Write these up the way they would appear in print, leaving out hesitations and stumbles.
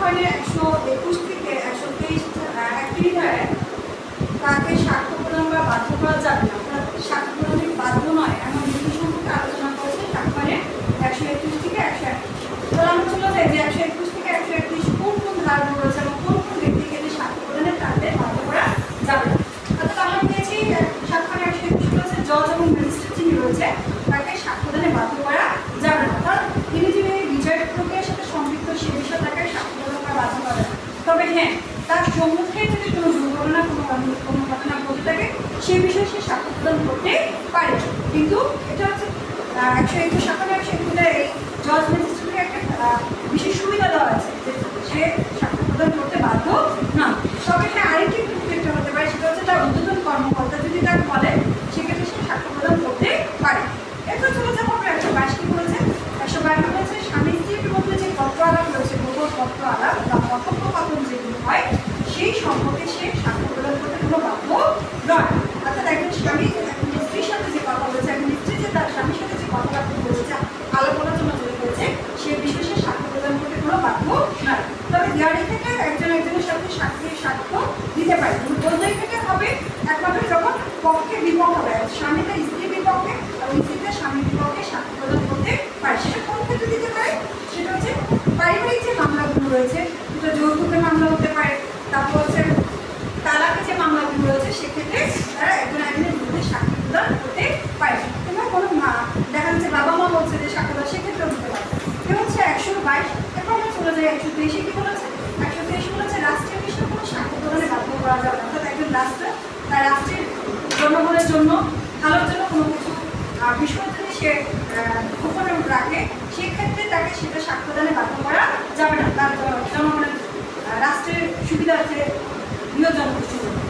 পয়েন্টের 121 থেকে 123 একটি ধারায় তাকে সাক্ষ্য প্রদান বা বাধ্য করা যাবে না, অর্থাৎ সাক্ষ্য প্রদানের বাধ্য নয় এমন নীতি সম্পর্কে আলোচনা করেছে সাক্ষ্য পয়েন্টের 121 থেকে 131। তাহলে আমরা চলে যাই যে 121 থেকে 131 কোন কোন ধারাগুলো রয়েছে এবং কোন কোন ব্যক্তির ক্ষেত্রে সাক্ষ্য প্রদানের তাদের বাধ্য করা যাবে না। অর্থাৎ আমরা পেয়েছি সাক্ষ্য পয়েন্টের 121 রয়েছে জজ এবং ম্যাজিস্ট্রেট যিনি রয়েছে তাকে সাক্ষ্য প্রদানে বাধ্য করা যাবে না, অর্থাৎ তিনি যিনি বিচার প্রক্রিয়ার সাথে সম্পৃক্ত সে বিষয়ে তাকে সাক্ষ্য প্রদান করা বাধ্য করা যাবে। তবে হ্যাঁ, তার সম্মুখে যদি কোনো দুর্ঘটনা কোনো ঘটনা ঘটে থাকে সে বিষয়ে সে সাক্ষ্য প্রদান করতে পারে। কিন্তু এটা হচ্ছে 121 সাক্ষ্য 121 এই জজ ম্যাজিস্ট্রেটকে একটা বিশেষ সুবিধা দেওয়া আছে যে সে সাক্ষ্য প্রদান করতে বাধ্য না। তবে হ্যাঁ, আরেকটি ক্ষেত্রে হতে পারে, সেটা হচ্ছে তার ঊর্ধ্বতন কর্মকর্তা যদি তাকে বলে সেক্ষেত্রে সে সাক্ষ্য প্রদান করতে পারে। এরপর চলে যাবো আমরা 122 কি বলেছে, 122 বলেছে স্বামী স্ত্রীর মধ্যে যে পত্র আলাপ রয়েছে, গোপন পত্র আলাপ বা কথোপকথন যেগুলো হয় সেই সম্পর্কে সে সাক্ষ্য প্রদান করতে কোনো বাধ্য নয়। অর্থাৎ একজন স্বামী একজন স্ত্রীর সাথে যে কথা বলেছে, একজন স্ত্রী যে তার স্বামীর সাথে যে কথাবার্তা বলেছে, আলাপ আলোচনা তৈরি করেছে, সে বিষয়ে সে সাক্ষ্য প্রদান করতে কোনো বাধ্য নয়। তবে দেওয়ারি থেকে একজন একজনের সাথে সাক্ষ্য দিতে পারে, কিন্তু বৈধের ক্ষেত্রে হবে একমাত্র যখন পক্ষে বিপক্ষ হবে, স্বামী তার স্ত্রীর বিপক্ষে এবং স্ত্রী তার স্বামীর বিপক্ষে সাক্ষ্য প্রদান করতে পারে। সেটা কোন ক্ষেত্রে দিতে পারে, সেটা হচ্ছে পারিবারিক যে মামলাগুলো রয়েছে, সেটা যৌতুকের মামলা হতে পারে, তারপর হচ্ছে তালাকের যে মামলাগুলো রয়েছে সেক্ষেত্রে তারা একজন একজনের বিরুদ্ধে সাক্ষ্য প্রদান করতে পারে। কিংবা কোনো দেখা যাচ্ছে বাবা মা বলছে যে সাক্ষ্য দেওয়া, সেক্ষেত্রেও দিতে পারে। এ হচ্ছে 122। এরপর আমরা চলে যাই 123 কি বলেছে, 123 বলেছে রাষ্ট্রের বিষয়ে কোনো সাক্ষ্য প্রদানে বাধ্য করা যাবে না, অর্থাৎ একজন রাষ্ট্র তার রাষ্ট্রের জনগণের জন্য ভালোর জন্য কোনো কিছু বিষয় যদি সে গোপনে রাখে সেক্ষেত্রে তাকে সেটা সাক্ষ্য প্রদানে বাধ্য করা যাবে না, তার জনগণের রাষ্ট্রের সুবিধার্থে নিয়োজন করতে হবে।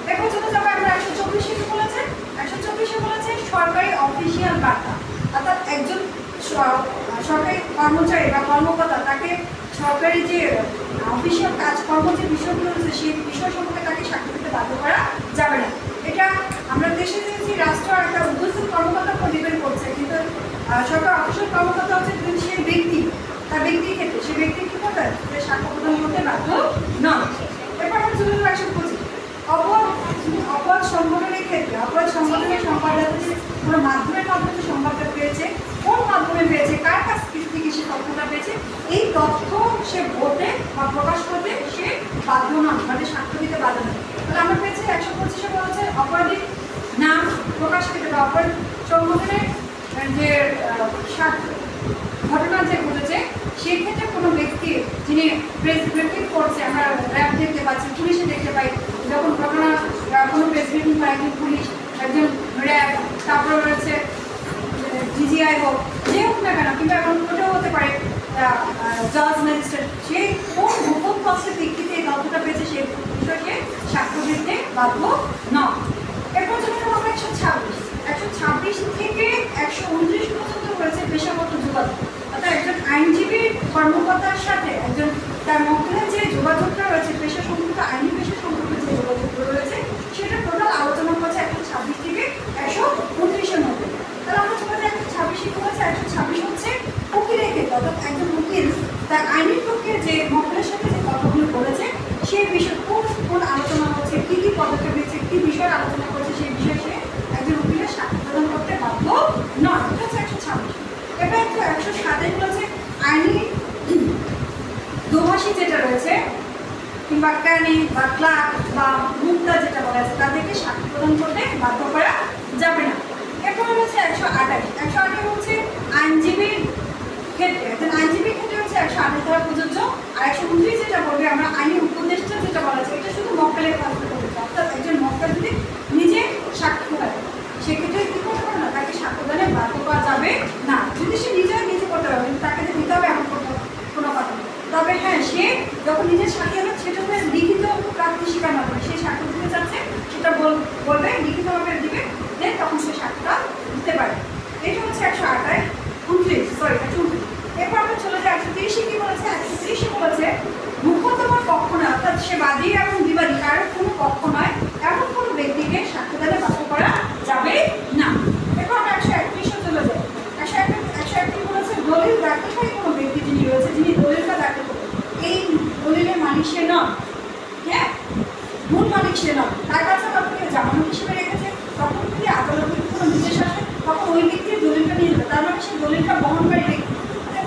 এরপর চলে যাবে আমরা 124 কি বলেছে, 124 বলেছে সরকারি অফিসিয়াল বার্তা, অর্থাৎ একজন সরকারি কর্মচারী বা কর্মকর্তা তাকে সরকারি যে অফিসিয়াল কাজকর্ম যে বিষয়গুলো রয়েছে সেই বিষয় সম্পর্কে তাকে সাক্ষ্য দিতে বাধ্য করা যাবে না। এটা আমরা দেশে দেখেছি রাষ্ট্র একটা ঊর্ধ্বতন কর্মকর্তার উপর ডিপেন্ড করছে, কিন্তু সরকার অফিসিয়াল কর্মকর্তা হচ্ছে সেই ব্যক্তি, তার ব্যক্তির ক্ষেত্রে সে ব্যক্তির কি করতে সাক্ষ্য প্রদান করতে বাধ্য নয়। এরপর আমরা চলে যাবো 125 অপরাধ সংগঠনের ক্ষেত্রে, অপরাধ সংগঠনের সংবাদদাতা যে কোনো মাধ্যমে সংবাদটা পেয়েছে, কোন মাধ্যমে পেয়েছে, কার কাছ থেকে সে তথ্যটা পেয়েছে, এই তথ্য সে বলতে বা প্রকাশ করতে সে বাধ্য নয়, মানে সাক্ষ্য দিতে বাধ্য নয়। তাহলে আমরা পেয়েছি 125 বলেছে অপরাধীর নাম প্রকাশ ক্ষেত্রে বা অপরাধ সংগঠনের যে ঘটনা যে ঘটেছে সেক্ষেত্রে কোনো ব্যক্তি যিনি প্রেস ব্রিফিং করছে, আমরা র্যাব দেখতে পাচ্ছি, পুলিশে দেখতে পাই যখন ঘটনা কোনো প্রেস ব্রিফিং করে একজন পুলিশ, একজন র্যাব, তারপরে রয়েছে ডিজিআই হোক, যে হোক না কেন, কিংবা এখন কোর্টেও হতে পারে জজ ম্যাজিস্ট্রেট, সে কোন গোপন তথ্যের ভিত্তিতে এই তথ্যটা পেয়েছে সেই বিষয়কে সাক্ষ্য দিতে বাধ্য নয়। এরপর যখন আমরা 126 থেকে 129 পর্যন্ত রয়েছে পেশাগত যোগাযোগ, অর্থাৎ একজন আইনজীবীর কর্মকর্তার সাথে একজন তার মক্কেলের যে যোগাযোগটা রয়েছে, পেশা সম্পর্কে আইনি পেশা সম্পর্কে যে যোগাযোগগুলো রয়েছে সেটা টোটাল আলোচনা করছে 126 থেকে 129 মধ্যে। তাহলে আমরা চলে যাই 126 কি বলেছে, 126 হচ্ছে উকিলের ক্ষেত্রে, অর্থাৎ একজন উকিল তার আইনি পক্ষে যে মক্কেলের সাথে যে কথাগুলো বলেছে সেই বিষয় কোন আলোচনা হচ্ছে, কী কী পদক্ষেপ নিচ্ছে, কী বিষয়ে আলোচনা করছে সেই বিষয়ে সে একজন উকিলের সাক্ষ্য প্রদান করতে বাধ্য নয়। এটা হচ্ছে 126। এবার 127 বলেছে আইনি দোভাষী যেটা রয়েছে কিংবা কানি বা ক্লার্ক বা মুক্তা যেটা বলা আছে তাদেরকে সাক্ষ্য প্রদান করতে বাধ্য করা যাবে না। এরপর হচ্ছে 128 হচ্ছে আইনজীবীর ক্ষেত্রে, একজন আইনজীবীর ক্ষেত্রে হচ্ছে 128 ধারা প্রযোজ্য। আর 129 যেটা বলবে আমরা আইনি উপদেষ্টা যেটা বলা আছে এটা শুধু মক্কেলের কাজ করতে, অর্থাৎ একজন মক্কেল যদি নিজে সাক্ষ্য দেয় সেক্ষেত্রে কী করতে পারে না, তাকে সাক্ষ্য দানে বাধ্য করা যাবে না। যদি সে নিজে করতে পারবে কিন্তু তাকে যে দিতে হবে এমন কোনো কথা নেই। তবে হ্যাঁ, সে যখন নিজের সাক্ষী হবে সেটা হচ্ছে লিখিত প্রাপ্তি স্বীকার মাধ্যমে সে সাক্ষ্য দিতে চাচ্ছে সেটা বলবে, লিখিতভাবে দিবে, দেন তখন সে সাক্ষ্যটা দিতে পারে। এটা হচ্ছে 129। এরপর আমরা চলে যাই 130 কি বলেছে, 130 বলেছে মুখ্যতমার পক্ষ নয়, অর্থাৎ সে বাদী এবং বিবাদী কারোর কোনো পক্ষ নয় এমন কোনো ব্যক্তিকে সাক্ষ্য দানে বাধ্য করা যাবে না। এরপর আমরা 131 চলে যাই। 131 বলেছে দলিল দাখিলকারী কোনো ব্যক্তি যিনি রয়েছে, যিনি দলিলটা দাখিল করবেন, এই মালিক সে নন। হ্যাঁ, মূল মালিক সে নন, তার কাছে কাউকে জামানত হিসেবে রেখেছে। তখন যদি আদালতের কোনো নির্দেশ আসে তখন ওই ব্যক্তির দলিলটা নিয়ে যাবে, তার মানে সেই দলিলটা বহনকারী ব্যক্তি।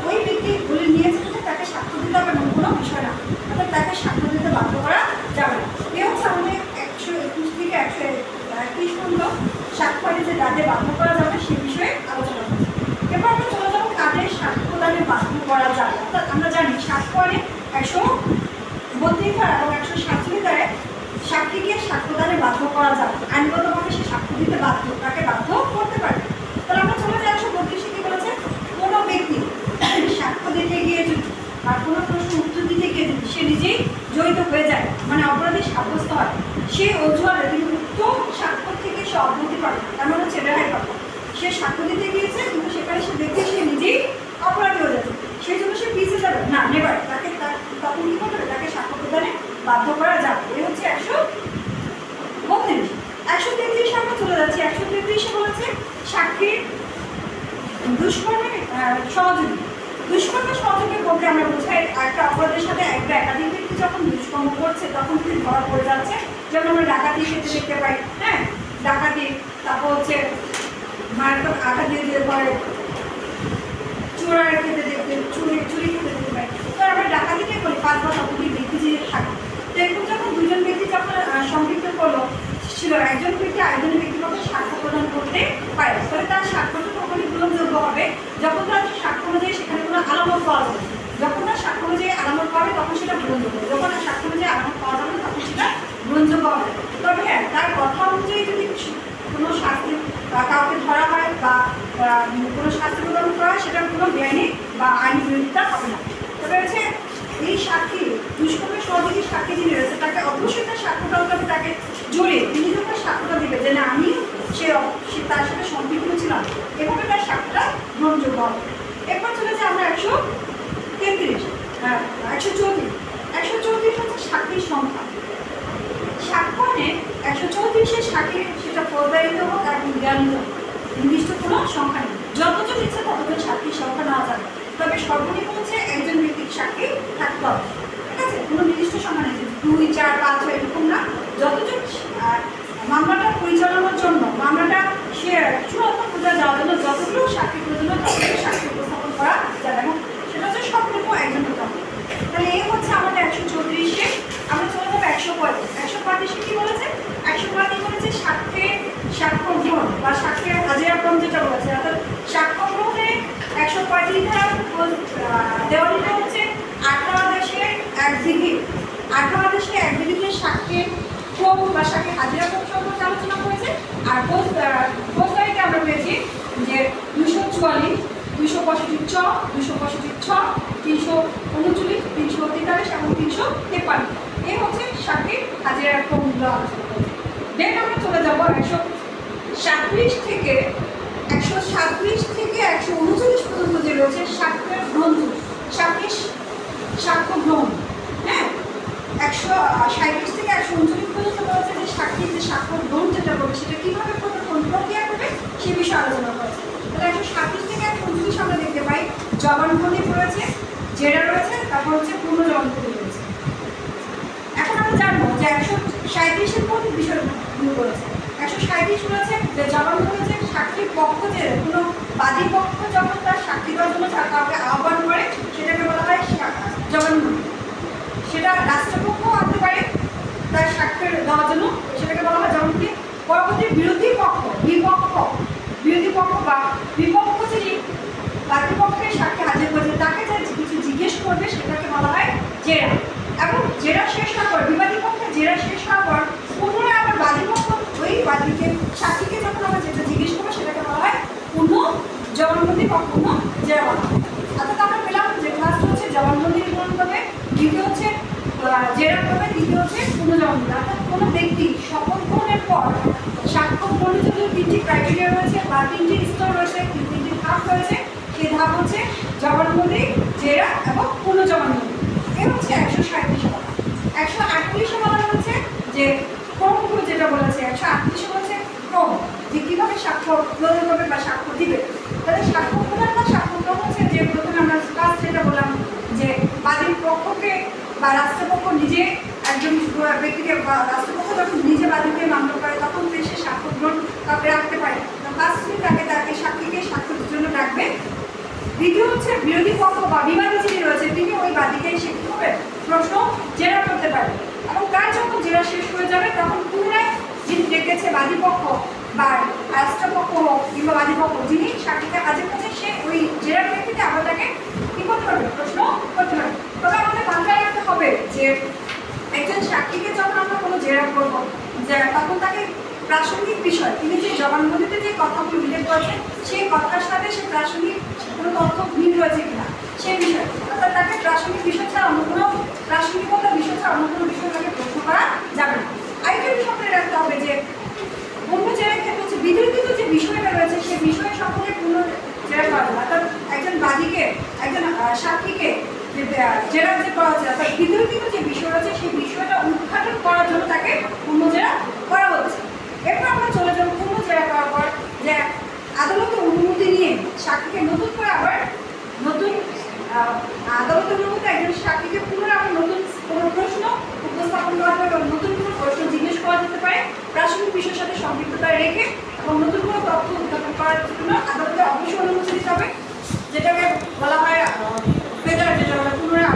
ওই ব্যক্তি দলিল নিয়েছে যে তাকে সাক্ষ্য দিতে হবে এমন কোনো বিষয় না, অর্থাৎ তাকে সাক্ষ্য দিতে বাধ্য করা যাবে না। এ হচ্ছে আমাদের 121 থেকে 131 পর্যন্ত সাক্ষ্য যে কাজে বাধ্য করা যাবে সে বিষয়ে আলোচনা করছি। এরপর আমরা চলে যাবো কাজের সাক্ষ্য প্রদানে বাধ্য করা যায়। অর্থাৎ আমরা জানি সাক্ষ্য আইনে 132 ধারা এবং 147 ধারায় সাক্ষীকে সাক্ষ্যদানে বাধ্য করা যায়, আইনগতভাবে সে সাক্ষ্য দিতে বাধ্য, তাকে বাধ্য করতে পারে। তাহলে আমরা চলে যাই 132 কি বলেছে, কোনো ব্যক্তি সাক্ষ্য দিতে গিয়ে যদি আর কোনো প্রশ্ন উত্তর দিতে গিয়ে যদি সে নিজেই জড়িত হয়ে যায়, মানে অপরাধী সাব্যস্ত হয়, সে অজুহাতে কিন্তু উত্তম সাক্ষ্য থেকে সে অব্যাহতি পাবে, তার মানে হচ্ছে রেহাই পাবে। সে সাক্ষ্য দিতে গিয়েছে কিন্তু সেখানে সে দেখতে সে নিজেই অপরাধী হয়ে যাচ্ছে, সেই জন্য সে পিছিয়ে যাবে না, নেবার তাকে তখন কী করবে, তাকে সাক্ষ্য প্রদানে বাধ্য করা যাবে। এ হচ্ছে 132। 133 আমরা চলে যাচ্ছি। 133 বলেছে সাক্ষীর দুষ্কর্মের সহযোগী। দুষ্কর্মের সহযোগী বলতে আমরা বোঝাই একটা অপরাধের সাথে একটা একাধিক ব্যক্তি যখন দুষ্কর্ম করছে তখন তিনি ধরা পড়ে যাচ্ছে, যেমন আমরা ডাকাতি ক্ষেত্রে দেখতে পাই। হ্যাঁ, ডাকাতি, তারপর হচ্ছে মারাত্মক আঘাত দিয়ে দিতে পারে, চোরার ক্ষেত্রে দেখতে চুরি ক্ষেত্রে দেখতে পাই। তো আমরা ডাকাতিকে বলি 5 বা ততোধিক ব্যক্তি যে থাকে। তো এরকম যখন দুজন ব্যক্তি যখন সম্পৃক্ত করলো ছিল, একজন ব্যক্তি আরেকজন ব্যক্তিগত সাক্ষ্য প্রদান করতে পারে, তবে তার সাক্ষ্যটা তখনই গ্রহণযোগ্য হবে যখন তার সাক্ষ্য অনুযায়ী সেখানে কোনো আলামত পাওয়া যাবে। যখন তার সাক্ষ্য অনুযায়ী আলামত পাবে তখন সেটা গ্রহণযোগ্য, যখন তার সাক্ষ্য অনুযায়ী আলামত পাওয়া যাবে তখন সেটা গ্রহণযোগ্য হবে। তবে হ্যাঁ, তার কথা অনুযায়ী যদি কোনো শাস্তি কাউকে ধরা হয় বা কোনো শাস্তি প্রদান করা হয়, সেটা কোনো বেআইনি বা আইনি বিরোধিতা হবে না। তবে হচ্ছে এই সাক্ষী, দুষ্কর্মের সহযোগী সাক্ষী যিনি রয়েছে তাকে অবশ্যই তার সাক্ষ্যটা হবে, তাকে জড়িয়ে তিনি যখন সাক্ষ্যটা দেবে যে না আমি সে তার সাথে সম্পৃক্ত ছিলাম, এভাবে তার সাক্ষ্যটা গ্রহণযোগ্য হবে। এরপর চলে যে আমরা 134 হচ্ছে সাক্ষীর সংখ্যা। সাক্ষ্য আইনে 134 সাক্ষীর সেটা প্রদায়িত হোক আর জ্ঞানিত নির্দিষ্ট কোনো সংখ্যা নেই, যতজন ইচ্ছে ততজন সাক্ষীর সংখ্যা নেওয়া যাবে। তবে সর্বনিম্ন হচ্ছে একজন ব্যক্তির সাক্ষী থাকতে হবে, ঠিক আছে? কোনো নির্দিষ্ট সংখ্যা নেই, 2, 4, 5, 6 এরকম না। যতজন মামলাটা পরিচালনার জন্য, মামলাটা সে চূড়ান্ত পর্যায়ে যাওয়ার জন্য যতগুলো সাক্ষী প্রয়োজন ততগুলো সাক্ষী উপস্থাপন করা যাবে এবং সেটা হচ্ছে সর্বনিম্ন একজন হতে হবে। তাহলে এই হচ্ছে আমাদের 134। আমরা চলে যাবো 135। 135 কি বলেছে? 135 বলেছে সাক্ষ্য গ্রহণ বা সাক্ষ্যের হাজিরাপন যেটা বলেছে, অর্থাৎ সাক্ষ্য গ্রহণে 135 ধারা দেওয়ালিটা হচ্ছে 18 আদেশের 1 বিধি। 18 আদেশে 1 বিধিতে সাক্ষ্যের ক্রম বা সাক্ষ্যের হাজিরাপন সম্পর্কে আলোচনা করেছে। আর প্রস্তাবিতে আমরা পেয়েছি যে 244, 265 ছ, 265 ছ, 339, 343 এবং 353। এই হচ্ছে সাক্ষীর হাজিরার ক্রমগুলো আলোচনা করেছে। দেন আমরা চলে যাবো 137 থেকে 139 পর্যন্ত যে রয়েছে সাক্ষ্যের গ্রহণ, সাক্ষ্য গ্রহণ। হ্যাঁ, 137 থেকে 139 পর্যন্ত রয়েছে যে সাক্ষীর যে সাক্ষ্য গ্রহণ যেটা করবে সেটা কীভাবে করবে, কোন প্রক্রিয়া করবে সে বিষয়ে আলোচনা করেছে। তাহলে 137 থেকে 139 আমরা দেখতে পাই জবানবন্দি রয়েছে, জেরা রয়েছে, তারপর হচ্ছে পূর্ণ জবানবন্দি রয়েছে। এখন আমরা জানবো যে 137 কোন বিষয়গুলো রয়েছে। 137 রয়েছে যে জবানবন্দি রয়েছে সাক্ষীর পক্ষ, যে কোনো বাদী পক্ষ যখন তার সাক্ষী দেওয়ার জন্য কাউকে আহ্বান করে সেটাকে বলা হয় জবানবন্দি। সেটা রাষ্ট্রপক্ষ আনতে পারে তার সাক্ষ্য দেওয়ার জন্য, সেটাকে বলা হয় জবানবন্দি। পরবর্তী বিরোধী পক্ষ বা বিপক্ষ যিনি বাদীপক্ষের সাক্ষী হাজির করেছে তাকে যা কিছু জিজ্ঞেস করবে সেটাকে বলা হয় জেরা। এবং জেরা শেষ হওয়ার পর, বিবাদী পক্ষে জেরা শেষ হওয়ার পর পুনরায় আবার বাদীপক্ষ ওই বাদীকে সাক্ষীকে যখন আমরা যেটা জিজ্ঞেস করবো সেটাকে বলা হয় পূর্ণ জবানবন্দি বা পূর্ণ জেরা বলা হয়। অর্থাৎ আমরা পেলাম যে ফার্স্ট হচ্ছে জবানবন্দি গ্রহণ করবে, দ্বিতীয় হচ্ছে জেরা করবে, তৃতীয় হচ্ছে পূর্ণ জবানবন্দি। অর্থাৎ কোনো ব্যক্তি শপথ গ্রহণের পর সাক্ষ্য গ্রহণের জন্য 3টি ক্রাইটেরিয়া রয়েছে বা 3টি স্তর রয়েছে, 3টি ধাপ রয়েছে। সেই ধাপ হচ্ছে জবানবন্দি, জেরা এবং পূর্ণ জবানবন্দি। এ হচ্ছে 137 বলা। 138 বলা হচ্ছে যে ক্রমগুলো যেটা বলেছে। 138 বলেছে ক্রম, যে কীভাবে সাক্ষ্য প্রদান করবে বা সাক্ষ্য দিবে। তাহলে সাক্ষ্য প্রদান বা সাক্ষ্য ক্রম হচ্ছে যে প্রথমে আমরা কাজ যেটা বললাম যে বাদীর পক্ষকে বা রাষ্ট্রপক্ষ নিজে একজন ব্যক্তিকে বা রাষ্ট্রপক্ষ যখন নিজে বাদীকে মামলা করে তখন সে সাক্ষ্য গ্রহণ কাউকে রাখতে পারে। ফার্স্টলি তাকে সাক্ষীকে সাক্ষ্যের জন্য ডাকবে। দ্বিতীয় হচ্ছে বিরোধী পক্ষ বা বিবাদী যিনি রয়েছে তিনি ওই বাদীকে সে কী হবে প্রশ্ন জেরা করতে পারবে এবং তার যখন জেরা শেষ হয়ে যাবে তখন পুনরায় যিনি ডেকেছে বাদীপক্ষ বা রাষ্ট্রপক্ষ হোক কিংবা বাদীপক্ষ যিনি সাক্ষীকে হাজির করছে সে ওই জেরার ব্যক্তিতে আবার তাকে কী করতে পারবে প্রশ্ন করতে পারবে। তবে আমাদের মাথায় রাখতে হবে যে একজন সাক্ষীকে যখন আমরা কোনো জেরা করবো যে তখন তাকে প্রাসঙ্গিক বিষয় তিনি যে জবানবন্দিতে যে কথাগুলো উল্লেখ করেছেন সেই কথার সাথে সে প্রাসঙ্গিক কোনো তথ্য মিল রয়েছে কিনা সেই বিষয়, অর্থাৎ তাকে প্রাসঙ্গিক বিষয় ছাড়া অন্য কোনো প্রাসঙ্গিকতা বিষয় ছাড়া অন্য কোনো বিষয় তাকে প্রশ্ন করা যাবে না। আরেকটা বিষয় মনে রাখতে হবে যে অন্য জেরার ক্ষেত্রে হচ্ছে বিতর্কিত যে বিষয়টা রয়েছে সেই বিষয় সম্পর্কে পূর্ণ জেরা করা যাবে, অর্থাৎ একজন বাদীকে একজন সাক্ষীকে জেরা যে করা হচ্ছে অর্থাৎ বিতর্কিত যে বিষয় রয়েছে সেই বিষয়টা উদ্ঘাটন করার জন্য তাকে পূর্ণ জেরা করা হচ্ছে। এরপর আমরা চলে যাবো পূর্ণ জেরা করার পর যে আদালতের অনুমতি নিয়ে সাক্ষীকে নতুন করে আবার নতুন আদালতের অনুমতি একজন সাক্ষীকে পুনরায় আবার নতুন কোনো প্রশ্ন উপস্থাপন করা হবে এবং নতুন কোনো প্রশ্ন জিজ্ঞেস করা যেতে পারে প্রাসঙ্গিক বিষয়ের সাথে সম্পৃক্ততা রেখে এবং নতুন কোনো তথ্য উদ্ঘাটন করার জন্য আদালতে অবশ্যই অনুমতি দিতে হবে, যেটাকে বলা হয় ফেডার, যেটা পুনরায়